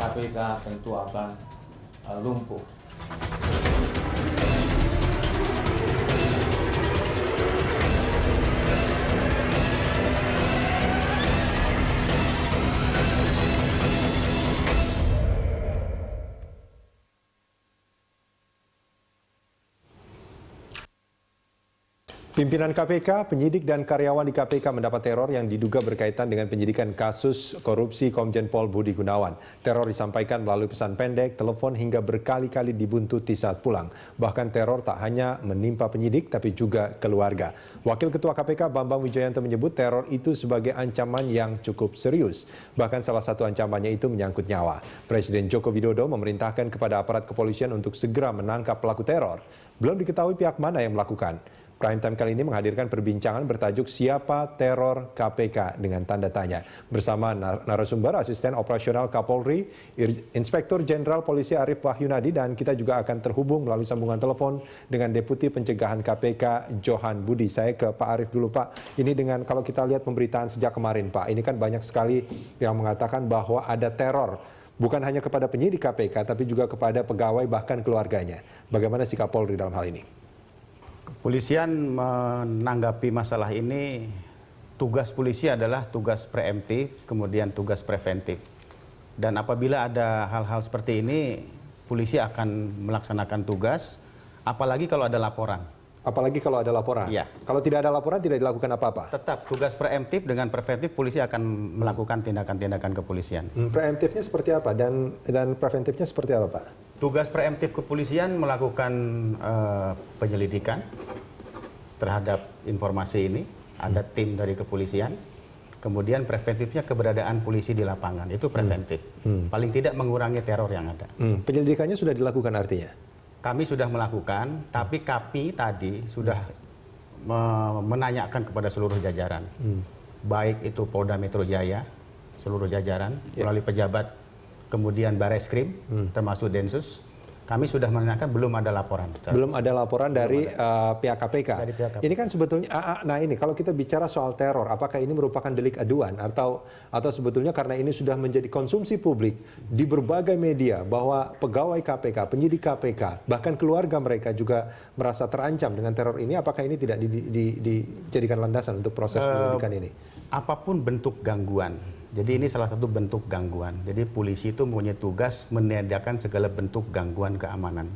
KPK tentu akan lumpuh. Pimpinan KPK, penyidik dan karyawan di KPK mendapat teror yang diduga berkaitan dengan penyidikan kasus korupsi Komjen Pol Budi Gunawan. Teror disampaikan melalui pesan pendek, telepon hingga berkali-kali dibuntuti saat pulang. Bahkan teror tak hanya menimpa penyidik tapi juga keluarga. Wakil Ketua KPK Bambang Wijoyanto menyebut teror itu sebagai ancaman yang cukup serius. Bahkan salah satu ancamannya itu menyangkut nyawa. Presiden Joko Widodo memerintahkan kepada aparat kepolisian untuk segera menangkap pelaku teror. Belum diketahui pihak mana yang melakukan. Prime Time kali ini menghadirkan perbincangan bertajuk Siapa Teror KPK dengan tanda tanya. Bersama narasumber Asisten Operasional Kapolri, Inspektur Jenderal Polisi Arief Wahyunadi, dan kita juga akan terhubung melalui sambungan telepon dengan Deputi Pencegahan KPK Johan Budi. Saya ke Pak Arief dulu Pak. Ini dengan kalau kita lihat pemberitaan sejak kemarin Pak, ini kan banyak sekali yang mengatakan bahwa ada teror. Bukan hanya kepada penyidik KPK tapi juga kepada pegawai bahkan keluarganya. Bagaimana sikap Polri dalam hal ini? Kepolisian menanggapi masalah ini, tugas polisi adalah tugas preemptif, kemudian tugas preventif. Dan apabila ada hal-hal seperti ini, polisi akan melaksanakan tugas, apalagi kalau ada laporan. Apalagi kalau ada laporan? Iya. Kalau tidak ada laporan, tidak dilakukan apa-apa? Tetap tugas preemptif dengan preventif, polisi akan melakukan tindakan-tindakan kepolisian. Preemptifnya seperti apa? Dan preventifnya seperti apa Pak? Tugas preemptif kepolisian melakukan penyelidikan terhadap informasi ini, ada tim dari kepolisian. Kemudian preventifnya keberadaan polisi di lapangan, itu preventif. Paling tidak mengurangi teror yang ada. Penyelidikannya sudah dilakukan artinya? Kami sudah melakukan, tapi kami tadi sudah menanyakan kepada seluruh jajaran. Baik itu Polda Metro Jaya, seluruh jajaran, melalui pejabat, kemudian Bareskrim, termasuk Densus. Kami sudah menanyakan, belum ada laporan. Belum ada laporan dari pihak KPK. Dari pihak KPK. Ini kan sebetulnya, nah ini kalau kita bicara soal teror, apakah ini merupakan delik aduan atau sebetulnya karena ini sudah menjadi konsumsi publik di berbagai media bahwa pegawai KPK, penyidik KPK, bahkan keluarga mereka juga merasa terancam dengan teror ini, apakah ini tidak dijadikan landasan untuk proses penyelidikan ini? Apapun bentuk gangguan. Jadi ini salah satu bentuk gangguan. Jadi polisi itu mempunyai tugas meniadakan segala bentuk gangguan keamanan.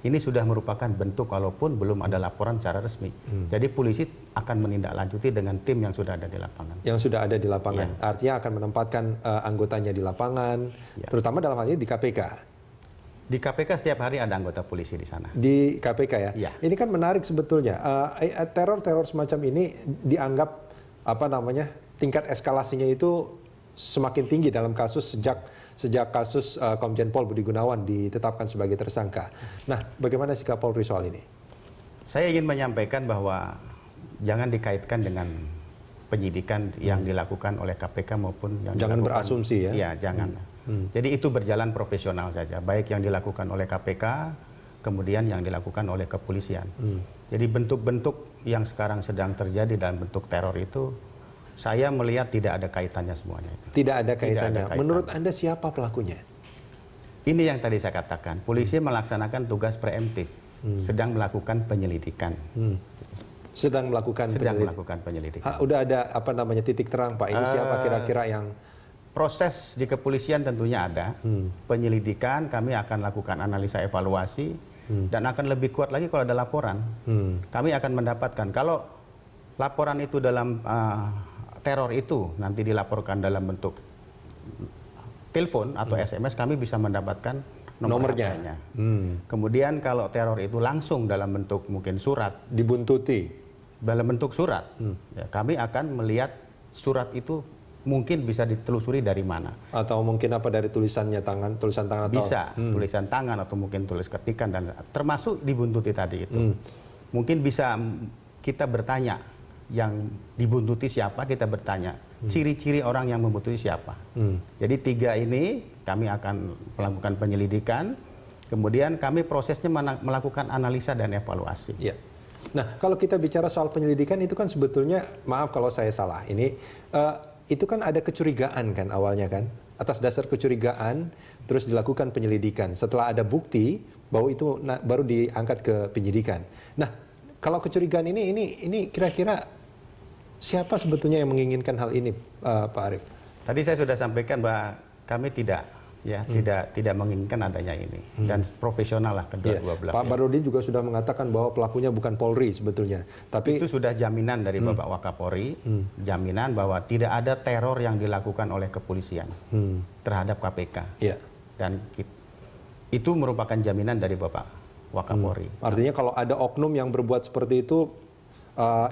Ini sudah merupakan bentuk walaupun belum ada laporan secara resmi. Jadi polisi akan menindaklanjuti dengan tim yang sudah ada di lapangan. Yang sudah ada di lapangan. Ya. Artinya akan menempatkan anggotanya di lapangan, terutama dalam hal ini di KPK. Di KPK setiap hari ada anggota polisi di sana. Di KPK ya? Ya. Ini kan menarik sebetulnya. Teror-teror semacam ini dianggap tingkat eskalasinya itu semakin tinggi dalam kasus sejak kasus Komjen Pol Budi Gunawan ditetapkan sebagai tersangka. Nah, bagaimana sikap Polri soal ini? Saya ingin menyampaikan bahwa jangan dikaitkan dengan penyidikan yang dilakukan oleh KPK maupun yang jangan dilakukan, berasumsi ya? Iya, jangan. Jadi itu berjalan profesional saja, baik yang dilakukan oleh KPK, kemudian yang dilakukan oleh kepolisian. Jadi bentuk-bentuk yang sekarang sedang terjadi dalam bentuk teror itu, saya melihat tidak ada kaitannya semuanya. Tidak ada kaitannya. Tidak ada kaitan. Menurut Anda siapa pelakunya? Ini yang tadi saya katakan. Polisi melaksanakan tugas preemptif, sedang melakukan penyelidikan. Sedang melakukan penyelidikan. Udah ada titik terang Pak? Ini siapa kira-kira yang... Proses di kepolisian tentunya ada. Penyelidikan kami akan lakukan analisa evaluasi dan akan lebih kuat lagi kalau ada laporan. Kami akan mendapatkan. Kalau laporan itu dalam teror itu nanti dilaporkan dalam bentuk telepon atau SMS, kami bisa mendapatkan nomornya. Kemudian kalau teror itu langsung dalam bentuk mungkin surat, dibuntuti dalam bentuk surat, ya, kami akan melihat surat itu mungkin bisa ditelusuri dari mana. Atau mungkin dari tulisan tangan atau bisa tulisan tangan atau mungkin tulis ketikan, dan termasuk dibuntuti tadi itu. Mungkin bisa kita bertanya, yang dibuntuti siapa, kita bertanya ciri-ciri orang yang membuntuti siapa. Jadi 3 ini kami akan melakukan penyelidikan, kemudian kami prosesnya melakukan analisa dan evaluasi. Ya. Nah, kalau kita bicara soal penyelidikan itu kan sebetulnya, maaf kalau saya salah, ini itu kan ada kecurigaan kan awalnya kan atas dasar kecurigaan terus dilakukan penyelidikan. Setelah ada bukti bahwa itu baru diangkat ke penyidikan. Nah, kalau kecurigaan ini kira-kira siapa sebetulnya yang menginginkan hal ini, Pak Arief? Tadi saya sudah sampaikan bahwa kami tidak menginginkan adanya ini, dan profesional lah kedua belah. Pak Barudin juga sudah mengatakan bahwa pelakunya bukan Polri sebetulnya, tapi itu sudah jaminan dari Bapak Wakapolri, jaminan bahwa tidak ada teror yang dilakukan oleh kepolisian terhadap KPK, dan itu merupakan jaminan dari Bapak Wakapolri. Artinya kalau ada oknum yang berbuat seperti itu,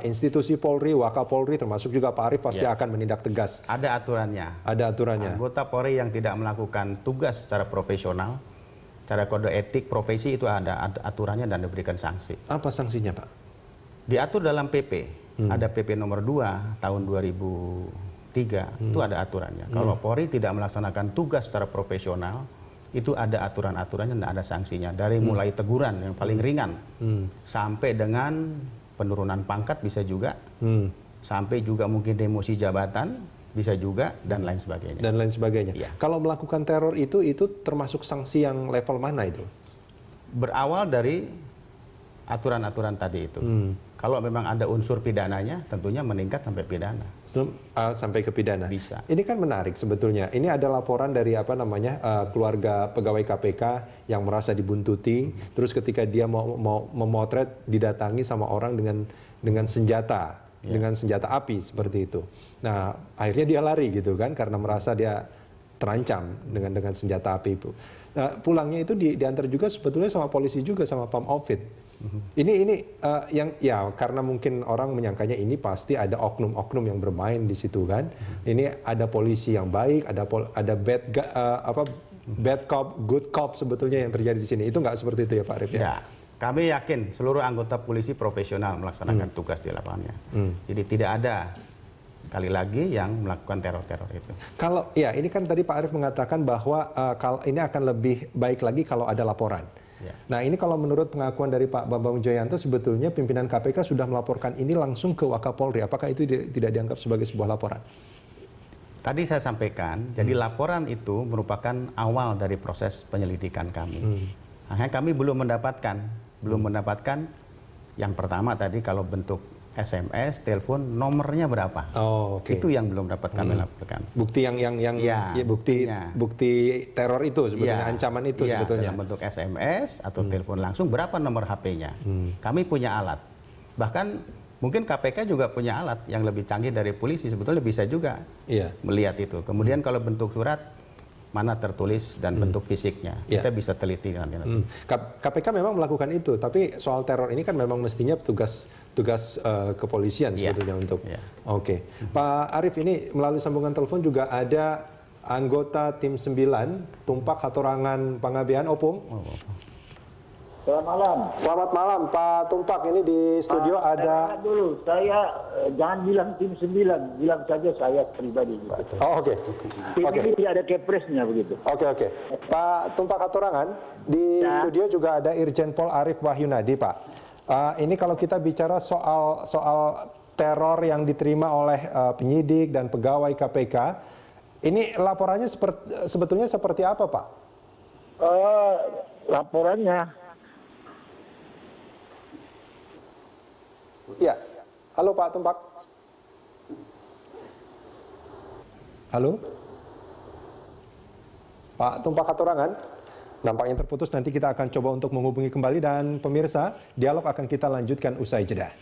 institusi Polri, Wakapolri, termasuk juga Pak Arief pasti akan menindak tegas. Ada aturannya. Ada aturannya. Anggota Polri yang tidak melakukan tugas secara profesional, secara kode etik profesi itu ada aturannya dan diberikan sanksi. Apa sanksinya, Pak? Diatur dalam PP. Ada PP nomor 2 tahun 2003, itu ada aturannya. Kalau Polri tidak melaksanakan tugas secara profesional, itu ada aturan-aturannya dan ada sanksinya. Dari mulai teguran yang paling ringan sampai dengan penurunan pangkat bisa juga, sampai juga mungkin demosi jabatan bisa juga, dan lain sebagainya. Dan lain sebagainya. Ya. Kalau melakukan teror itu termasuk sanksi yang level mana itu? Berawal dari aturan-aturan tadi itu. Kalau memang ada unsur pidananya, tentunya meningkat sampai pidana. Sampai ke pidana. Bisa. Ini kan menarik sebetulnya. Ini ada laporan dari keluarga pegawai KPK yang merasa dibuntuti. Terus ketika dia mau memotret, didatangi sama orang dengan senjata, dengan senjata api seperti itu. Nah, akhirnya dia lari gitu kan, karena merasa dia terancam dengan senjata api itu. Nah, pulangnya itu diantar juga sebetulnya sama polisi juga, sama Pam Opit. Ini yang karena mungkin orang menyangkanya ini pasti ada oknum-oknum yang bermain di situ kan. Ini ada polisi yang baik, ada bad cop, good cop sebetulnya yang terjadi di sini. Itu nggak seperti itu ya Pak Arief? Ya, kami yakin seluruh anggota polisi profesional melaksanakan tugas di lapangannya. Jadi tidak ada sekali lagi yang melakukan teror-teror itu. Kalau ini kan tadi Pak Arief mengatakan bahwa kalau ini akan lebih baik lagi kalau ada laporan. Nah, ini kalau menurut pengakuan dari Pak Bambang Wijoyanto, sebetulnya pimpinan KPK sudah melaporkan ini langsung ke Wakapolri. Apakah itu tidak dianggap sebagai sebuah laporan? Tadi saya sampaikan, jadi laporan itu merupakan awal dari proses penyelidikan kami. Nah, kami belum mendapatkan yang pertama tadi kalau bentuk SMS, telepon, nomornya berapa? Oh, oke. Itu yang belum dapat kami laporkan. Bukti bukti teror itu sebetulnya, ancaman itu sebetulnya. Dalam bentuk SMS atau telepon langsung, berapa nomor HP-nya? Kami punya alat. Bahkan mungkin KPK juga punya alat yang lebih canggih dari polisi, sebetulnya bisa juga melihat itu. Kemudian kalau bentuk surat, mana tertulis dan bentuk fisiknya, kita bisa teliti nanti. KPK memang melakukan itu, tapi soal teror ini kan memang mestinya tugas kepolisian sebetulnya untuk. Oke. Pak Arief, ini melalui sambungan telepon juga ada anggota tim 9 Tumpak Hatorangan Pangabean, Opung. Selamat malam. Selamat malam Pak Tumpak, ini di studio ada. Dulu saya jangan bilang tim 9, bilang saja saya pribadi. Oh, oke. Tim ini tidak ada kepresnya begitu. Oke. Pak Tumpak Hatorangan, di studio juga ada Irjen Pol Arief Wahyunadi, Pak. Ini kalau kita bicara soal teror yang diterima oleh penyidik dan pegawai KPK, ini laporannya sebetulnya seperti apa, Pak? Laporannya. Ya, halo Pak Tumpak. Halo, Pak Tumpak Hatorangan. Nampaknya terputus, nanti kita akan coba untuk menghubungi kembali, dan pemirsa, dialog akan kita lanjutkan usai jeda.